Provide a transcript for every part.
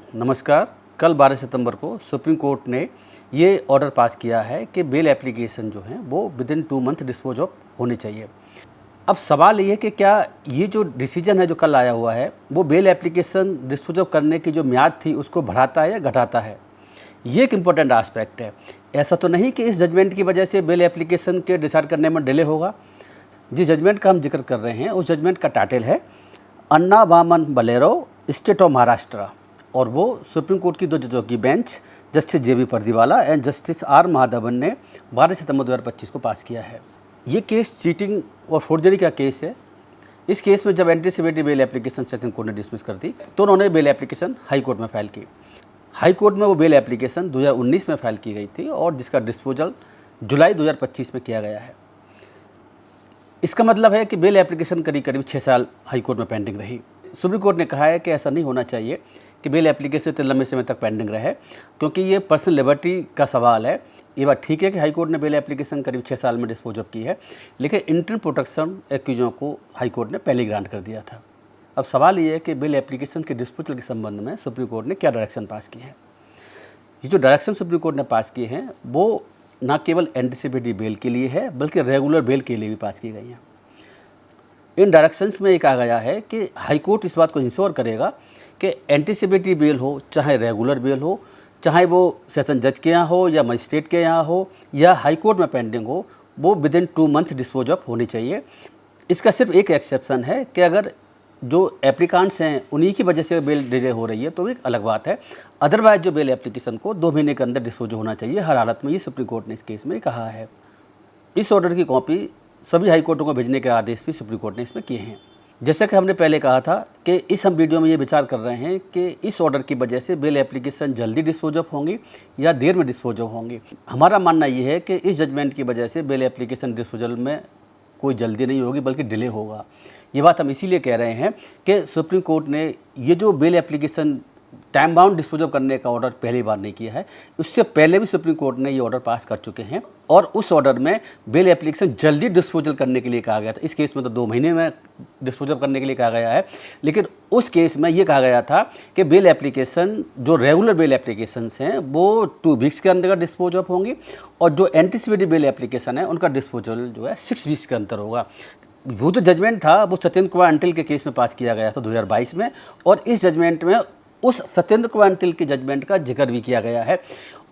नमस्कार। कल 12 सितंबर को सुप्रीम कोर्ट ने ये ऑर्डर पास किया है कि बेल एप्लीकेशन जो हैं वो विदिन 2 मंथ डिस्पोज ऑफ होनी चाहिए। अब सवाल ये है कि क्या ये जो डिसीजन है जो कल आया हुआ है वो बेल एप्लीकेशन डिस्पोज ऑफ करने की जो मियाद थी उसको बढ़ाता है या घटाता है? ये एक इम्पॉर्टेंट आस्पेक्ट है। ऐसा तो नहीं कि इस जजमेंट की वजह से बेल एप्लीकेशन के डिसाइड करने में डिले होगा। जिस जजमेंट का हम जिक्र कर रहे हैं उस जजमेंट का टाइटल है अन्ना वामन बलेरो, स्टेट ऑफ महाराष्ट्र, और वो सुप्रीम कोर्ट की 2 जजों की bench justice J B Pardiwala and justice R Mahadevan ने 12 सितंबर 2025 को पास किया है। ये केस चीटिंग और फोर्जरी का केस है। इस केस में जब anticipatory bail application session court ने डिसमिस कर दी तो उन्होंने बेल एप्लीकेशन हाई कोर्ट में फाइल की। हाई कोर्ट में वो बेल एप्लीकेशन 2019 में फाइल की गई थी और जिसका डिस्पोजल जुलाई 2025 में किया गया है। इसका मतलब है कि बेल एप्लीकेशन करीब 6 साल हाई कोर्ट में पेंडिंग रही। सुप्रीम कोर्ट ने कहा है कि ऐसा नहीं होना चाहिए कि बेल एप्लीकेशन इतने लंबे समय तक पेंडिंग रहे, क्योंकि ये पर्सनल लिबर्टी का सवाल है। ये बात ठीक है कि हाई कोर्ट ने बेल एप्लीकेशन करीब 6 साल में डिस्पोज ऑफ की है, लेकिन इंटरनल प्रोटेक्शन एक्यूजों को हाई कोर्ट ने पहले ग्रांट कर दिया था। अब सवाल ये है कि बेल एप्लीकेशन के डिस्पोजल के संबंध में सुप्रीम कोर्ट ने क्या डायरेक्शन पास किए हैं। ये जो डायरेक्शन सुप्रीम कोर्ट ने पास किए हैं वो न केवल एंटीसिपेटरी बेल के लिए है बल्कि रेगुलर बेल के लिए भी पास की गई हैं। इन डायरेक्शंस में ये कहा गया है कि हाई कोर्ट इस बात को इंश्योर करेगा कि एंटीसिपेटरी बेल हो चाहे रेगुलर बेल हो, चाहे वो सेशन जज के यहाँ हो या मजिस्ट्रेट के यहाँ हो या हाई कोर्ट में पेंडिंग हो, वो विदिन 2 मंथ डिस्पोज ऑफ होनी चाहिए। इसका सिर्फ एक एक्सेप्शन है कि अगर जो एप्लीकांट्स हैं उन्हीं की वजह से बेल डिले हो रही है तो एक अलग बात है। अदरवाइज जो बेल एप्लीकेशन को 2 महीने के अंदर डिस्पोज होना चाहिए हर हालत में। ये सुप्रीम कोर्ट ने इस केस में कहा है। इस ऑर्डर की कॉपी सभी हाई कोर्टों को भेजने के आदेश भी सुप्रीम कोर्ट ने इसमें किए हैं। जैसा कि हमने पहले कहा था कि इस हम वीडियो में ये विचार कर रहे हैं कि इस ऑर्डर की वजह से बेल एप्लीकेशन जल्दी डिस्पोज ऑफ होंगी या देर में डिस्पोज ऑफ होंगी। हमारा मानना ये है कि इस जजमेंट की वजह से बेल एप्लीकेशन डिस्पोजल में कोई जल्दी नहीं होगी बल्कि डिले होगा। ये बात हम इसीलिए कह रहे हैं कि सुप्रीम कोर्ट ने ये जो bail application time bound dispose of करने का ऑर्डर पहली बार नहीं किया है। उससे पहले भी सुप्रीम कोर्ट ने ये ऑर्डर पास कर चुके हैं और उस ऑर्डर में बेल एप्लीकेशन जल्दी डिस्पोजल करने के लिए कहा गया था। इस केस में तो 2 महीने में डिस्पोज ऑफ करने के लिए कहा गया है, लेकिन उस केस में ये कहा गया था कि बेल एप्लीकेशन जो रेगुलर बेल एप्लीकेशन हैं वो 2 वीक्स के अंदर डिस्पोज ऑफ होंगी और जो एंटीसिपेटरी बेल एप्लीकेशन है उनका डिस्पोजल जो है 6 वीक्स के अंदर होगा। वो जो जजमेंट था वो सत्येंद्र कुमार अंटिल के केस में पास किया गया था 2022 में, और इस जजमेंट में उस सत्येंद्र कुमार अंटिल के जजमेंट का जिक्र भी किया गया है।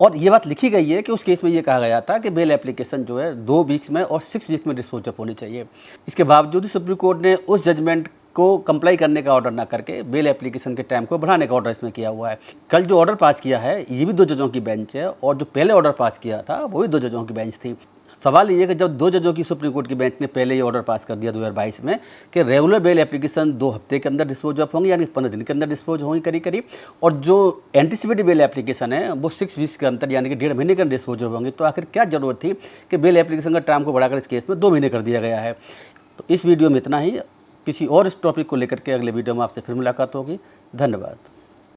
और ये बात लिखी गई है कि उस केस में ये कहा गया था कि बेल एप्लीकेशन जो है 2 वीक्स में और 6 वीक में डिस्पोज ऑफ होनी चाहिए। इसके बावजूद सुप्रीम कोर्ट ने उस जजमेंट को कंप्लाई करने का ऑर्डर ना करके बेल एप्लीकेशन के टाइम को बढ़ाने का ऑर्डर इसमें किया हुआ है। कल जो ऑर्डर पास किया है ये भी 2 जजों की बेंच है और जो पहले ऑर्डर पास किया था वो भी 2 जजों की बेंच थी। सवाल ये है कि जब 2 जजों की सुप्रीम कोर्ट की बेंच ने पहले ये ऑर्डर पास कर दिया 2022 में कि रेगुलर बेल एप्लीकेशन 2 हफ्ते के अंदर डिस्पोज ऑफ होंगी, यानी 15 दिन के अंदर डिस्पोज होंगी करीब, और जो एंटीसिपेटरी बेल एप्लीकेशन है वो 6 वीक्स के अंदर यानी कि 1.5 महीने के अंदर डिस्पोज ऑफ होंगी, तो आखिर क्या जरूरत थी कि बेल एप्लीकेशन का टाइम को बढ़ाकर इस केस में 2 महीने कर दिया गया है। तो इस वीडियो में इतना ही। किसी और इस टॉपिक को लेकर के अगले वीडियो में आपसे फिर मुलाकात होगी। धन्यवाद।